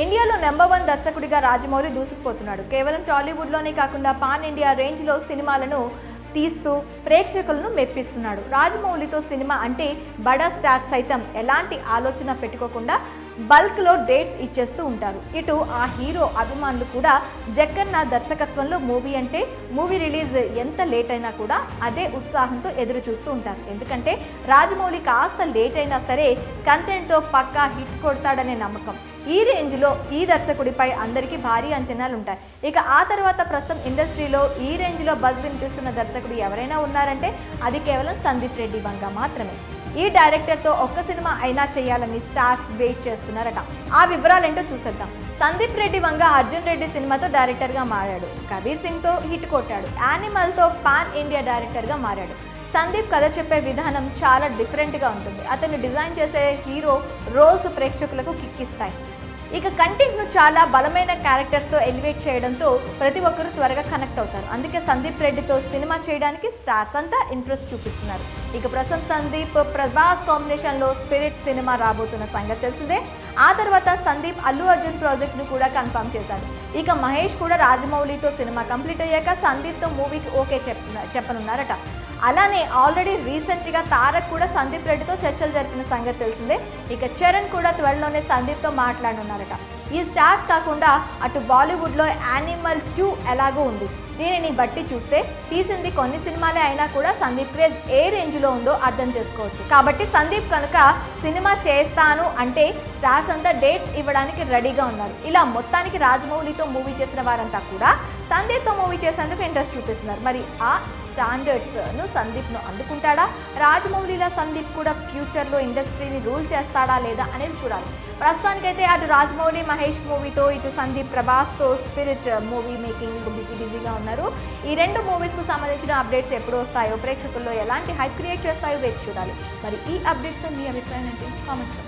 ఇండియాలో నెంబర్ 1 దర్శకుడిగా రాజమౌళి దూసుకుపోతున్నాడు. కేవలం టాలీవుడ్లోనే కాకుండా పాన్ ఇండియా రేంజ్లో సినిమాలను తీస్తూ ప్రేక్షకులను మెప్పిస్తున్నాడు. రాజమౌళితో సినిమా అంటే బడా స్టార్ సైతం ఎలాంటి ఆలోచన పెట్టుకోకుండా బల్క్లో డేట్స్ ఇచ్చేస్తూ ఉంటారు. ఇటు ఆ హీరో అభిమానులు కూడా జక్కన్న దర్శకత్వంలో మూవీ అంటే మూవీ రిలీజ్ ఎంత లేట్ అయినా కూడా అదే ఉత్సాహంతో ఎదురు చూస్తూ ఉంటారు. ఎందుకంటే రాజమౌళి కాస్త లేట్ అయినా సరే కంటెంట్తో పక్కా హిట్ కొడతాడనే నమ్మకం. ఈ రేంజ్లో ఈ దర్శకుడిపై అందరికీ భారీ అంచనాలు ఉంటాయి. ఇక ఆ తర్వాత ప్రస్తుతం ఇండస్ట్రీలో ఈ రేంజ్లో బజ్ వినిపిస్తున్న దర్శకుడు ఎవరైనా ఉన్నారంటే అది కేవలం సందీప్ రెడ్డి వంగ మాత్రమే. ఈ డైరెక్టర్తో ఒక్క సినిమా అయినా చేయాలని స్టార్స్ వెయిట్ చేస్తున్నారట. ఆ వివరాలేంటో చూసేద్దాం. సందీప్ రెడ్డి వంగ అర్జున్ రెడ్డి సినిమాతో డైరెక్టర్గా మారాడు. కబీర్ సింగ్తో హిట్ కొట్టాడు. యానిమల్తో పాన్ ఇండియా డైరెక్టర్గా మారాడు. సందీప్ కథ చెప్పే విధానం చాలా డిఫరెంట్గా ఉంటుంది. అతను డిజైన్ చేసే హీరో రోల్స్ ప్రేక్షకులకు కిక్కిస్తాయి. ఇక కంటెంట్ను చాలా బలమైన క్యారెక్టర్స్తో ఎలివేట్ చేయడంతో ప్రతి ఒక్కరూ త్వరగా కనెక్ట్ అవుతారు. అందుకే సందీప్ రెడ్డితో సినిమా చేయడానికి స్టార్స్ అంతా ఇంట్రెస్ట్ చూపిస్తున్నారు. ఇక ప్రస్తుతం సందీప్ ప్రభాస్ కాంబినేషన్లో స్పిరిట్ సినిమా రాబోతున్న సంగతి తెలిసిందే. ఆ తర్వాత సందీప్ అల్లు అర్జున్ ప్రాజెక్ట్ను కూడా కన్ఫర్మ్ చేశాడు. ఇక మహేష్ కూడా రాజమౌళితో సినిమా కంప్లీట్ అయ్యాక సందీప్తో మూవీకి ఓకే చెప్పనున్నారట. అలానే ఆల్రెడీ రీసెంట్గా తారక్ కూడా సందీప్ రెడ్డితో చర్చలు జరిపిన సంగతి తెలిసిందే. ఇక చరణ్ కూడా త్వరలోనే సందీప్తో మాట్లాడనున్నారట. ఈ స్టార్స్ కాకుండా అటు బాలీవుడ్లో యానిమల్ 2 ఎలాగో ఉంది. దీనిని బట్టి చూస్తే తీసింది కొన్ని సినిమాలే అయినా కూడా సందీప్ క్రేజ్ ఏ రేంజ్లో ఉందో అర్థం చేసుకోవచ్చు. కాబట్టి సందీప్ కనుక సినిమా చేస్తాను అంటే స్టార్స్ అంతా డేట్స్ ఇవ్వడానికి రెడీగా ఉన్నారు. ఇలా మొత్తానికి రాజమౌళితో మూవీ చేసిన వారంతా కూడా సందీప్తో మూవీ చేసేందుకు ఇంట్రెస్ట్ చూపిస్తున్నారు. మరి ఆ స్టాండర్డ్స్ను సందీప్ను అందుకుంటాడా? రాజమౌళిలా సందీప్ కూడా ఫ్యూచర్లో ఇండస్ట్రీని రూల్ చేస్తాడా లేదా అనేది చూడాలి. ప్రస్తుతానికైతే అటు రాజమౌళి మహేష్ మూవీతో ఇటు సందీప్ ప్రభాస్తో స్పిరిట్ మూవీ మేకింగ్ బిజీగా ఉన్నారు. ఈ రెండు మూవీస్కు సంబంధించిన అప్డేట్స్ ఎప్పుడు వస్తాయో, ప్రేక్షకుల్లో ఎలాంటి హైప్ క్రియేట్ చేస్తాయో వేచి చూడాలి. మరి ఈ అప్డేట్స్పై మీ అభిప్రాయం ఏంటి? కామెంట్స్